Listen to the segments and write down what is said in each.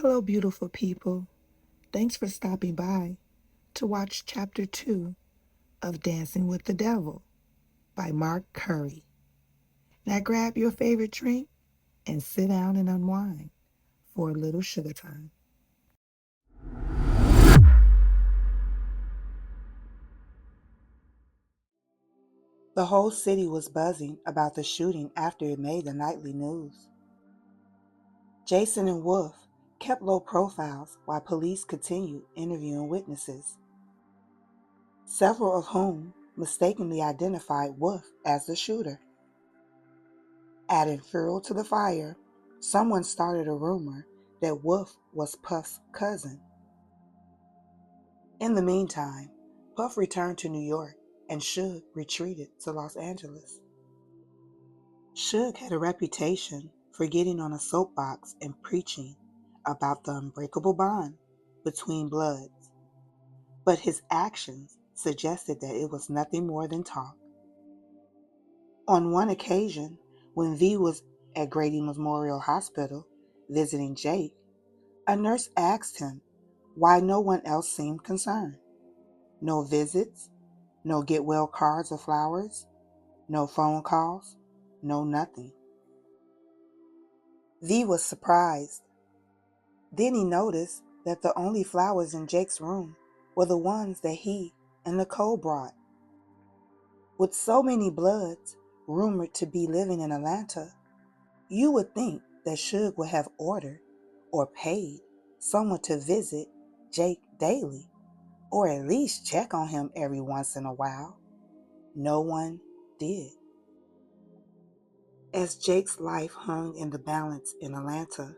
Hello, beautiful people. Thanks for stopping by to watch Chapter 2 of Dancing with the Devil by Mark Curry. Now grab your favorite drink and sit down and unwind for a little sugar time. The whole city was buzzing about the shooting after it made the nightly news. Jason and Wolf kept low profiles while police continued interviewing witnesses, several of whom mistakenly identified Wolf as the shooter. Adding fuel to the fire, someone started a rumor that Wolf was Puff's cousin. In the meantime, Puff returned to New York and Suge retreated to Los Angeles. Suge had a reputation for getting on a soapbox and preaching about the unbreakable bond between Bloods, but his actions suggested that it was nothing more than talk. On one occasion, when V was at Grady Memorial Hospital visiting Jake, a nurse asked him why no one else seemed concerned. No visits, no get well cards or flowers, no phone calls, no nothing. V was surprised. Then he noticed that the only flowers in Jake's room were the ones that he and Nicole brought. With so many Bloods rumored to be living in Atlanta, you would think that Suge would have ordered or paid someone to visit Jake daily, or at least check on him every once in a while. No one did. As Jake's life hung in the balance in Atlanta,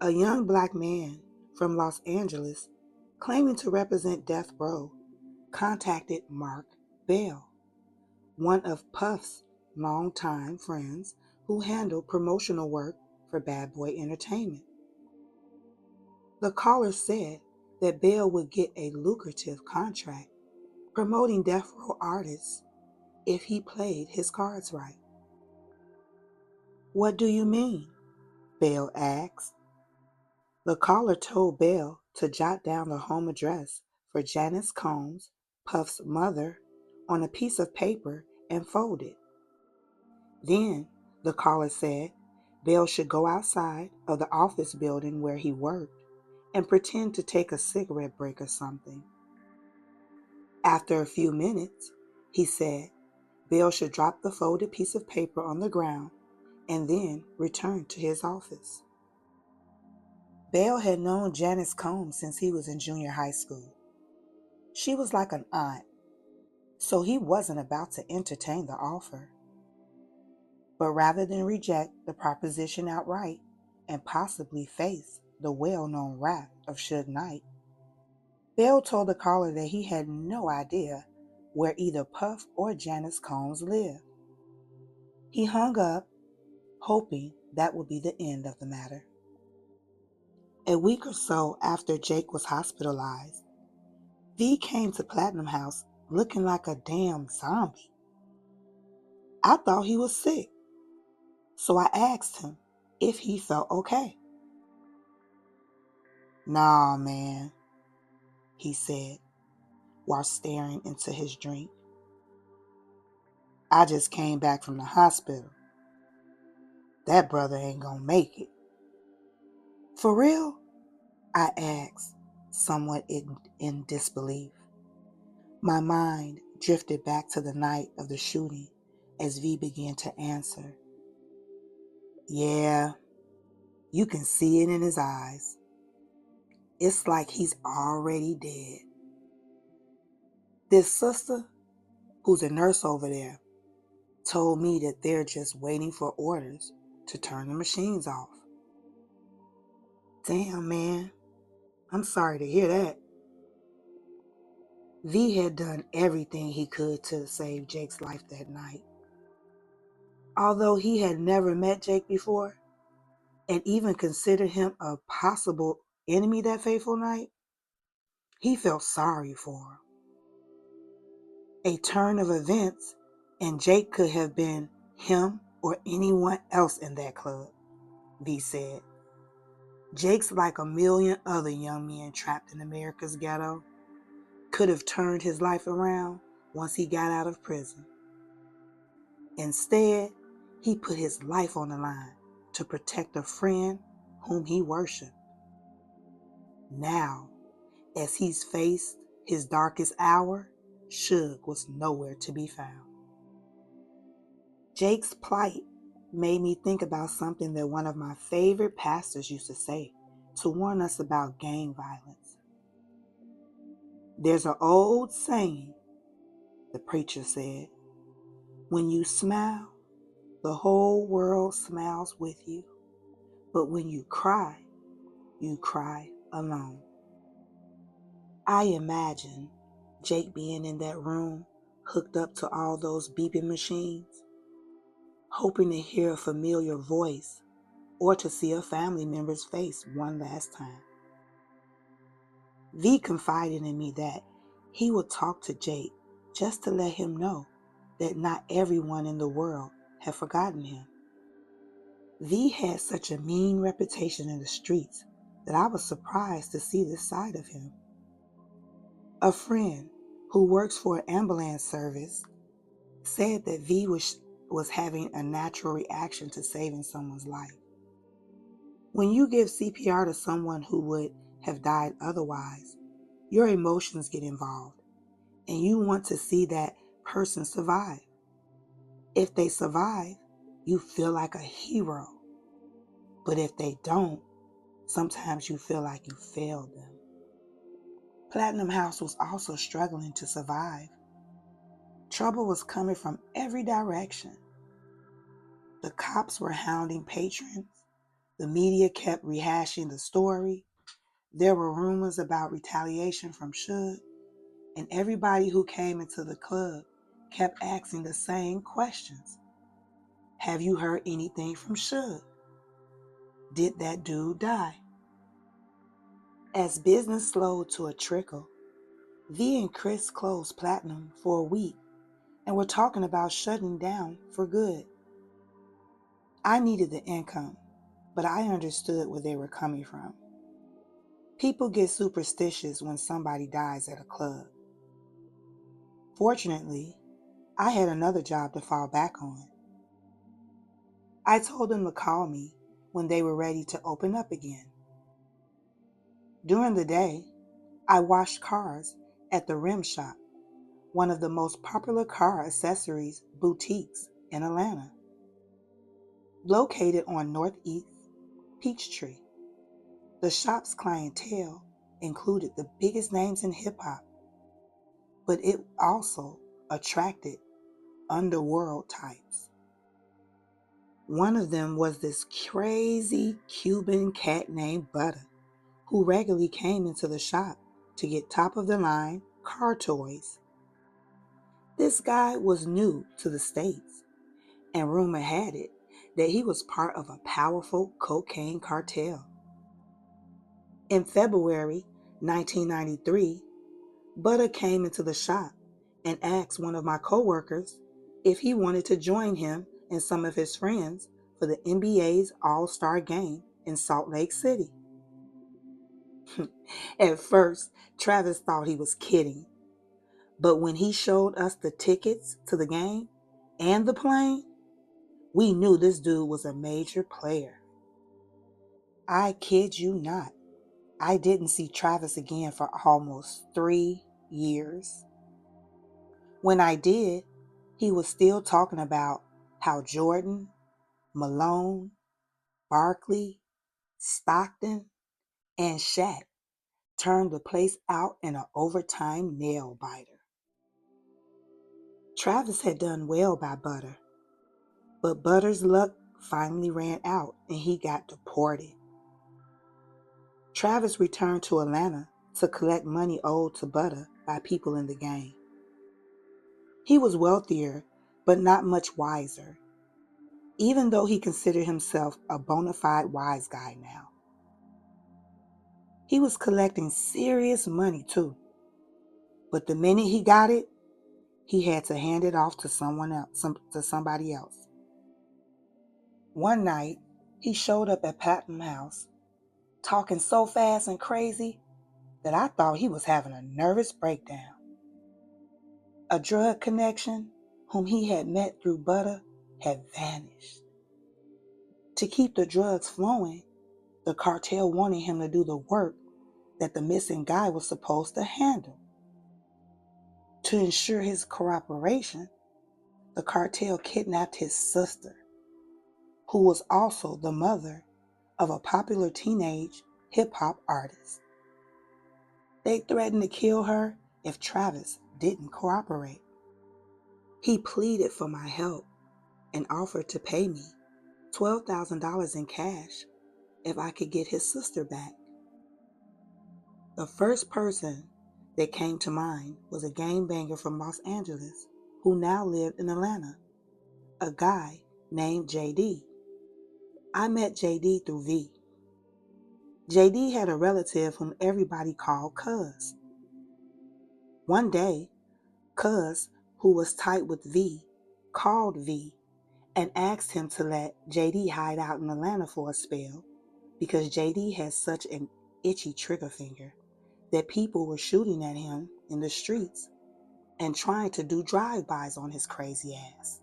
a young black man from Los Angeles claiming to represent Death Row contacted Mark Bell, one of Puff's longtime friends who handled promotional work for Bad Boy Entertainment. The caller said that Bell would get a lucrative contract promoting Death Row artists if he played his cards right. "What do you mean?" Bell asked. The caller told Bell to jot down the home address for Janice Combs, Puff's mother, on a piece of paper and fold it. Then, the caller said, Bell should go outside of the office building where he worked and pretend to take a cigarette break or something. After a few minutes, he said, Bell should drop the folded piece of paper on the ground and then return to his office. Bell had known Janice Combs since he was in junior high school. She was like an aunt, so he wasn't about to entertain the offer. But rather than reject the proposition outright and possibly face the well-known wrath of Suge Knight, Bell told the caller that he had no idea where either Puff or Janice Combs lived. He hung up, hoping that would be the end of the matter. A week or so after Jake was hospitalized, V came to Platinum House looking like a damn zombie. I thought he was sick, so I asked him if he felt okay. "Nah, man," he said while staring into his drink. "I just came back from the hospital. That brother ain't gonna make it." "For real?" I asked, somewhat in disbelief. My mind drifted back to the night of the shooting as V began to answer. "Yeah, you can see it in his eyes. It's like he's already dead. This sister, who's a nurse over there, told me that they're just waiting for orders to turn the machines off." "Damn, man. I'm sorry to hear that." V had done everything he could to save Jake's life that night. Although he had never met Jake before, and even considered him a possible enemy that fateful night, he felt sorry for him. A turn of events, and Jake could have been him or anyone else in that club, V said. Jake's like a million other young men trapped in America's ghetto. Could have turned his life around once he got out of prison. Instead, he put his life on the line to protect a friend whom he worshiped. Now, as he's faced his darkest hour, Suge was nowhere to be found. Jake's plight made me think about something that one of my favorite pastors used to say to warn us about gang violence. There's an old saying, the preacher said, when you smile, the whole world smiles with you. But when you cry alone. I imagine Jake being in that room, hooked up to all those beeping machines, hoping to hear a familiar voice or to see a family member's face one last time. V confided in me that he would talk to Jake just to let him know that not everyone in the world had forgotten him. V had such a mean reputation in the streets that I was surprised to see this side of him. A friend who works for an ambulance service said that V was having a natural reaction to saving someone's life. When you give CPR to someone who would have died otherwise, your emotions get involved, and you want to see that person survive. If they survive, you feel like a hero. But if they don't, sometimes you feel like you failed them. Platinum House was also struggling to survive. Trouble was coming from every direction. The cops were hounding patrons. The media kept rehashing the story. There were rumors about retaliation from Suge, and everybody who came into the club kept asking the same questions. Have you heard anything from Suge? Did that dude die? As business slowed to a trickle, V and Chris closed Platinum for a week and were talking about shutting down for good. I needed the income, but I understood where they were coming from. People get superstitious when somebody dies at a club. Fortunately, I had another job to fall back on. I told them to call me when they were ready to open up again. During the day, I washed cars at the Rim Shop, one of the most popular car accessories boutiques in Atlanta. Located on Northeast Peachtree, the shop's clientele included the biggest names in hip-hop, but it also attracted underworld types. One of them was this crazy Cuban cat named Butter, who regularly came into the shop to get top-of-the-line car toys. This guy was new to the States, and rumor had it that he was part of a powerful cocaine cartel. In February 1993, Butter came into the shop and asked one of my coworkers if he wanted to join him and some of his friends for the NBA's All-Star Game in Salt Lake City. At first, Travis thought he was kidding, but when he showed us the tickets to the game and the plane, we knew this dude was a major player. I kid you not, I didn't see Travis again for almost 3 years. When I did, he was still talking about how Jordan, Malone, Barkley, Stockton, and Shaq turned the place out in an overtime nail biter. Travis had done well by Butter, but Butter's luck finally ran out and he got deported. Travis returned to Atlanta to collect money owed to Butter by people in the gang. He was wealthier, but not much wiser, even though he considered himself a bona fide wise guy now. He was collecting serious money too, but the minute he got it, he had to hand it off to somebody else. One night, he showed up at Platinum House talking so fast and crazy that I thought he was having a nervous breakdown. A drug connection, whom he had met through Butter, had vanished. To keep the drugs flowing, the cartel wanted him to do the work that the missing guy was supposed to handle. To ensure his cooperation, the cartel kidnapped his sister, who was also the mother of a popular teenage hip-hop artist. They threatened to kill her if Travis didn't cooperate. He pleaded for my help and offered to pay me $12,000 in cash if I could get his sister back. The first person that came to mind was a gangbanger from Los Angeles who now lived in Atlanta, a guy named JD. I met JD through V. JD had a relative whom everybody called Cuz. One day, Cuz, who was tight with V, called V and asked him to let JD hide out in Atlanta for a spell because JD had such an itchy trigger finger that people were shooting at him in the streets and trying to do drive-bys on his crazy ass.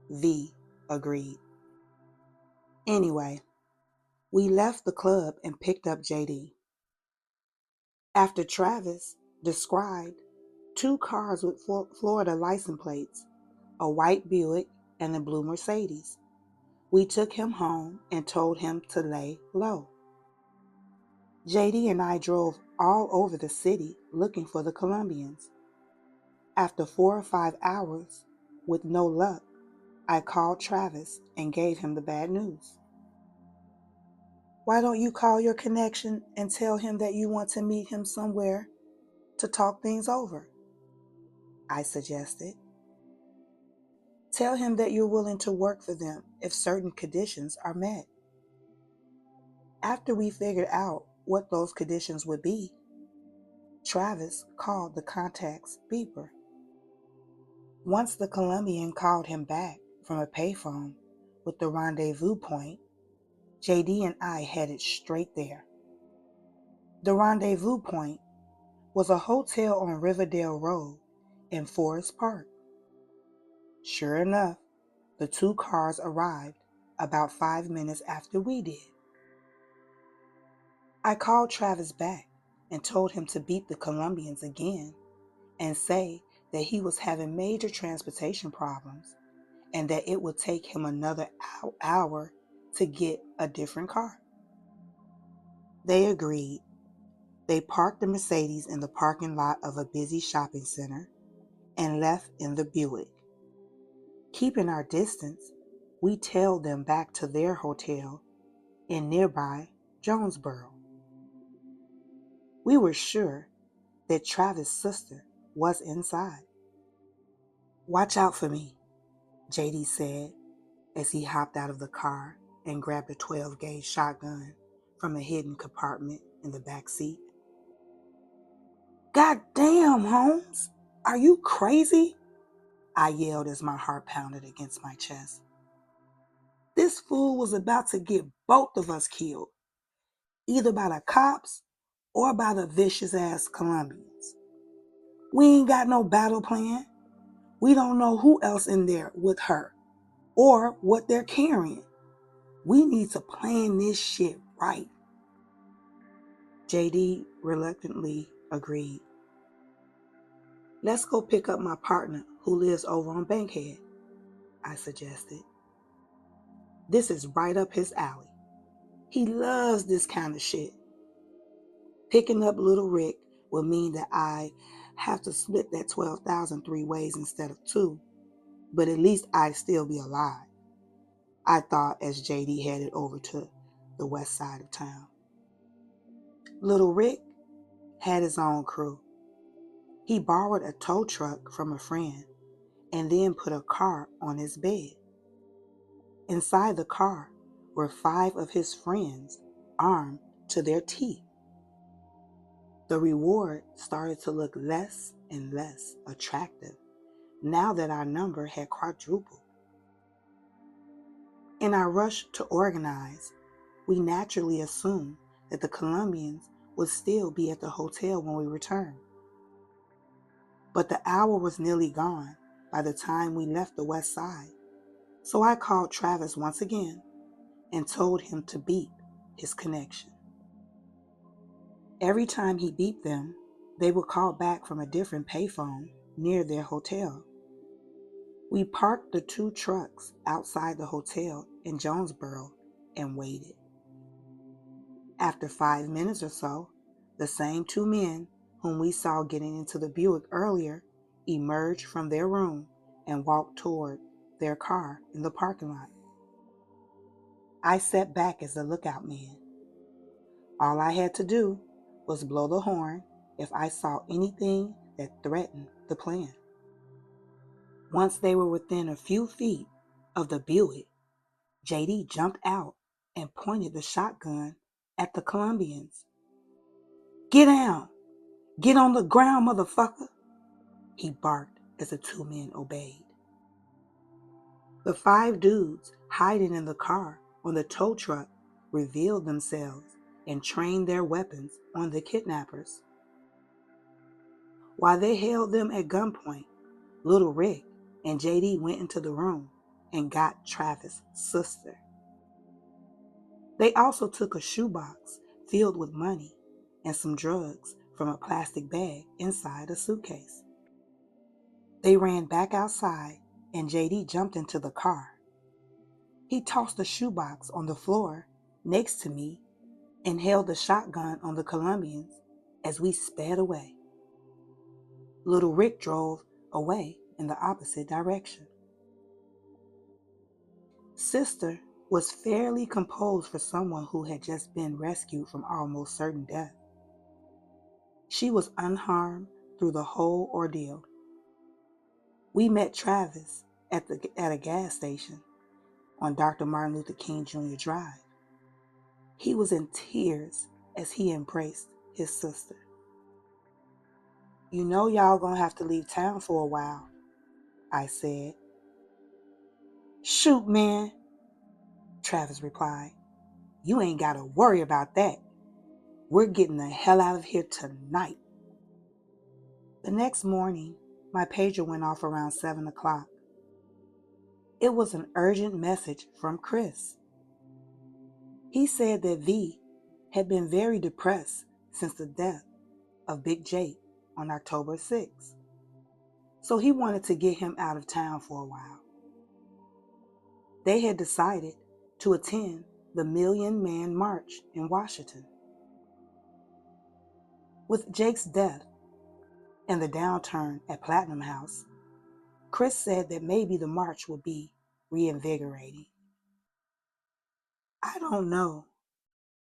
V agreed. Anyway, we left the club and picked up JD. After Travis described 2 cars with Florida license plates, a white Buick and a blue Mercedes, we took him home and told him to lay low. JD and I drove all over the city looking for the Colombians. After 4 or 5 hours, with no luck, I called Travis and gave him the bad news. Why don't you call your connection and tell him that you want to meet him somewhere to talk things over? I suggested. Tell him that you're willing to work for them if certain conditions are met. After we figured out what those conditions would be, Travis called the contact's beeper. Once the Colombian called him back from a payphone with the rendezvous point, JD and I headed straight there. The rendezvous point was a hotel on Riverdale Road in Forest Park. Sure enough, the 2 cars arrived about 5 minutes after we did. I called Travis back and told him to beat the Colombians again and say that he was having major transportation problems and that it would take him another hour to get a different car. They agreed. They parked the Mercedes in the parking lot of a busy shopping center and left in the Buick. Keeping our distance, we tailed them back to their hotel in nearby Jonesboro. We were sure that Travis' sister was inside. Watch out for me, JD said as he hopped out of the car and grabbed a 12-gauge shotgun from a hidden compartment in the back seat. God damn, Holmes, are you crazy? I yelled as my heart pounded against my chest. This fool was about to get both of us killed, either by the cops or by the vicious-ass Colombians. We ain't got no battle plan. We don't know who else in there with her or what they're carrying. We need to plan this shit right. JD reluctantly agreed. Let's go pick up my partner who lives over on Bankhead, I suggested. This is right up his alley. He loves this kind of shit. Picking up little Rick will mean that I have to split that $12,000 3 ways instead of 2, but at least I'd still be alive, I thought as JD headed over to the west side of town. Little Rick had his own crew. He borrowed a tow truck from a friend and then put a car on his bed. Inside the car were 5 of his friends armed to their teeth. The reward started to look less and less attractive now that our number had quadrupled. In our rush to organize, we naturally assumed that the Colombians would still be at the hotel when we returned. But the hour was nearly gone by the time we left the west side, so I called Travis once again and told him to beep his connection. Every time he beeped them, they would call back from a different payphone near their hotel. We parked the 2 trucks outside the hotel in Jonesboro and waited. After 5 minutes or so, the same 2 men whom we saw getting into the Buick earlier emerged from their room and walked toward their car in the parking lot. I sat back as the lookout man. All I had to do was blow the horn if I saw anything that threatened the plan. Once they were within a few feet of the Buick, JD jumped out and pointed the shotgun at the Colombians. "Get down! Get on the ground, motherfucker!" he barked as the 2 men obeyed. The 5 dudes hiding in the car on the tow truck revealed themselves and trained their weapons on the kidnappers. While they held them at gunpoint, Little Rick and JD went into the room and got Travis' sister. They also took a shoebox filled with money and some drugs from a plastic bag inside a suitcase. They ran back outside and JD jumped into the car. He tossed the shoebox on the floor next to me and held the shotgun on the Colombians as we sped away. Little Rick drove away in the opposite direction. Sister was fairly composed for someone who had just been rescued from almost certain death. She was unharmed through the whole ordeal. We met Travis at a gas station on Dr. Martin Luther King Jr. Drive. He was in tears as he embraced his sister. "You know y'all gonna have to leave town for a while," I said. "Shoot, man," Travis replied. "You ain't gotta worry about that. We're getting the hell out of here tonight." The next morning, my pager went off around 7 o'clock. It was an urgent message from Chris. He said that V had been very depressed since the death of Big Jake on October 6th, so he wanted to get him out of town for a while. They had decided to attend the Million Man March in Washington. With Jake's death and the downturn at Platinum House, Chris said that maybe the march would be reinvigorating. I don't know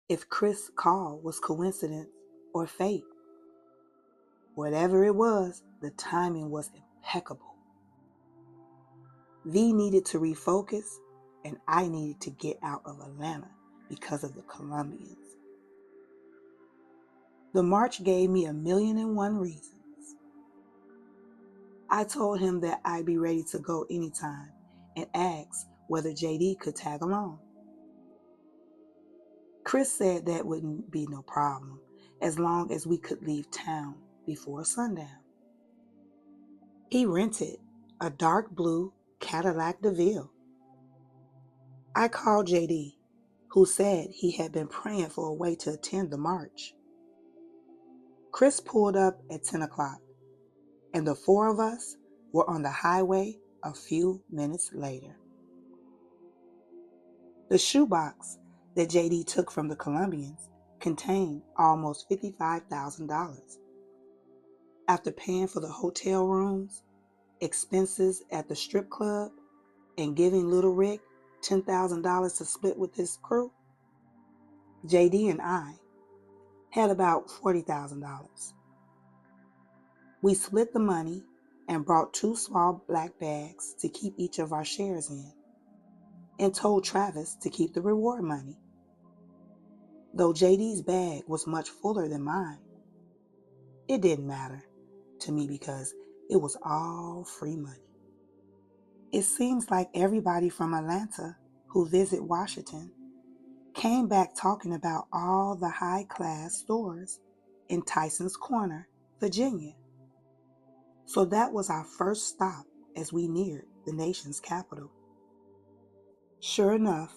if Chris' call was coincidence or fate. Whatever it was, the timing was impeccable. V needed to refocus, and I needed to get out of Atlanta because of the Colombians. The march gave me 1,000,001 reasons. I told him that I'd be ready to go anytime and asked whether JD could tag along. Chris said that wouldn't be no problem as long as we could leave town before sundown. He rented a dark blue Cadillac DeVille. I called JD, who said he had been praying for a way to attend the march. Chris pulled up at 10 o'clock, and the 4 of us were on the highway a few minutes later. The shoebox that JD took from the Colombians contained almost $55,000. After paying for the hotel rooms, expenses at the strip club, and giving Little Rick $10,000 to split with his crew, JD and I had about $40,000. We split the money and brought 2 small black bags to keep each of our shares in, and told Travis to keep the reward money. Though JD's bag was much fuller than mine, it didn't matter to me because it was all free money. It seems like everybody from Atlanta who visit Washington came back talking about all the high-class stores in Tyson's Corner, Virginia. So that was our first stop as we neared the nation's capital. Sure enough,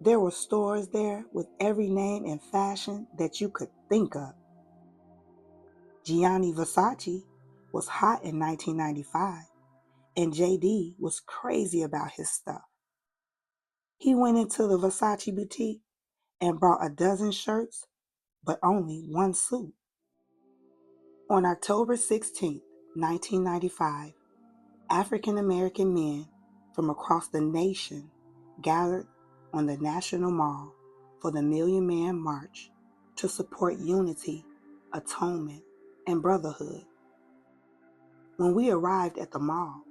there were stores there with every name and fashion that you could think of. Gianni Versace was hot in 1995, and JD was crazy about his stuff. He went into the Versace boutique and brought a dozen shirts, but only one suit. On October 16, 1995, African American men from across the nation gathered on the National Mall for the Million Man March to support unity, atonement, and brotherhood. When we arrived at the mall,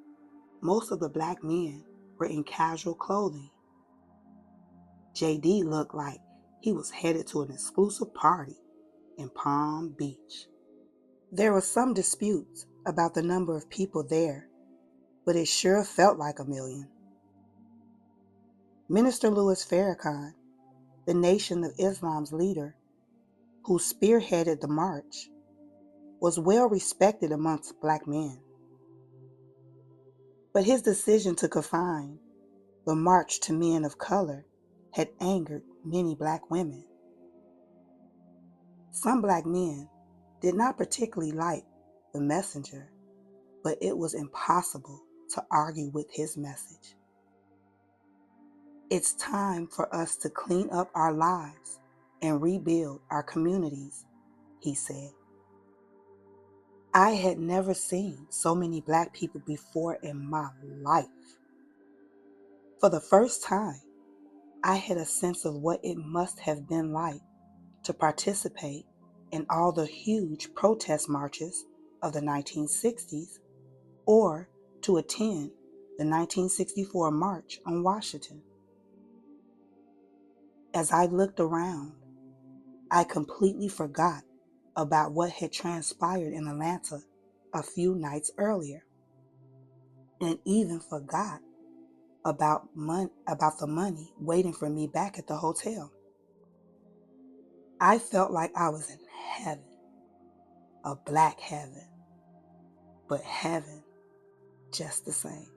most of the black men were in casual clothing. JD looked like he was headed to an exclusive party in Palm Beach. There were some disputes about the number of people there, but it sure felt like a million. Minister Louis Farrakhan, the Nation of Islam's leader, who spearheaded the march, was well respected amongst black men. But his decision to confine the march to men of color had angered many black women. Some black men did not particularly like the messenger, but it was impossible to argue with his message. It's time for us to clean up our lives and rebuild our communities, he said. I had never seen so many black people before in my life. For the first time, I had a sense of what it must have been like to participate in all the huge protest marches of the 1960s or to attend the 1964 March on Washington. As I looked around, I completely forgot about what had transpired in Atlanta a few nights earlier, and even forgot about the money waiting for me back at the hotel. I felt like I was in heaven, a black heaven, but heaven just the same.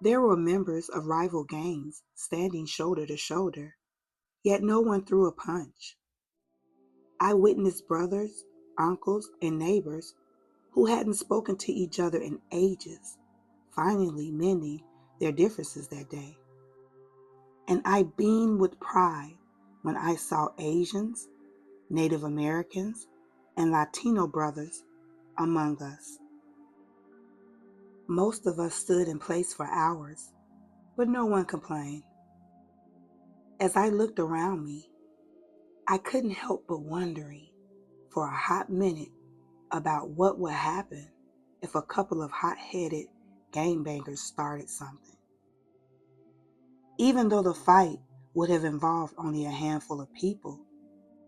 There were members of rival gangs standing shoulder to shoulder, yet no one threw a punch. I witnessed brothers, uncles, and neighbors who hadn't spoken to each other in ages finally mending their differences that day. And I beamed with pride when I saw Asians, Native Americans, and Latino brothers among us. Most of us stood in place for hours, but no one complained. As I looked around me, I couldn't help but wondering for a hot minute about what would happen if a couple of hot-headed gangbangers started something. Even though the fight would have involved only a handful of people,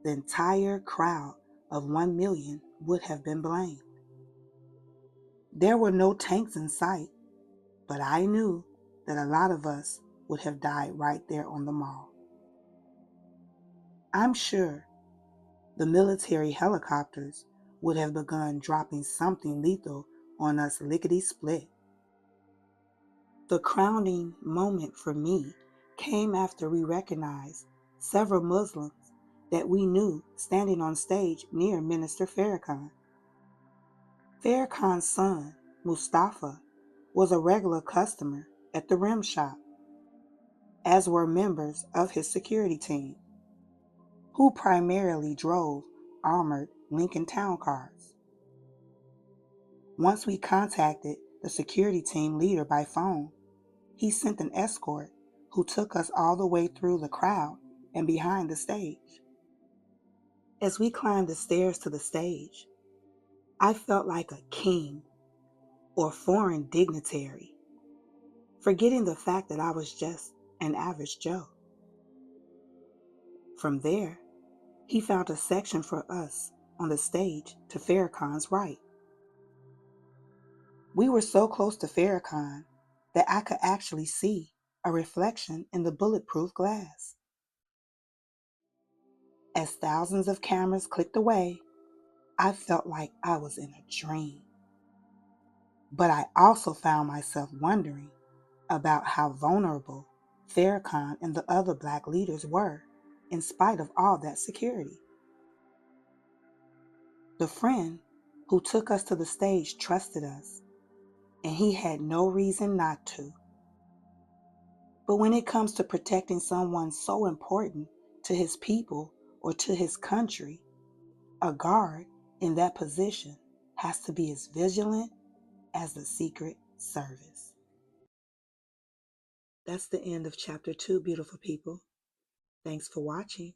the entire crowd of 1 million would have been blamed. There were no tanks in sight, but I knew that a lot of us would have died right there on the mall. I'm sure the military helicopters would have begun dropping something lethal on us lickety-split. The crowning moment for me came after we recognized several Muslims that we knew standing on stage near Minister Farrakhan. Farrakhan's son, Mustafa, was a regular customer at the rim shop, as were members of his security team, who primarily drove armored Lincoln Town cars. Once we contacted the security team leader by phone, he sent an escort who took us all the way through the crowd and behind the stage. As we climbed the stairs to the stage, I felt like a king or foreign dignitary, forgetting the fact that I was just an average Joe. From there, he found a section for us on the stage to Farrakhan's right. We were so close to Farrakhan that I could actually see a reflection in the bulletproof glass. As thousands of cameras clicked away, I felt like I was in a dream. But I also found myself wondering about how vulnerable Farrakhan and the other Black leaders were, in spite of all that security. The friend who took us to the stage trusted us, and he had no reason not to. But when it comes to protecting someone so important to his people or to his country, a guard in that position has to be as vigilant as the Secret Service. That's the end of chapter 2, beautiful people. Thanks for watching.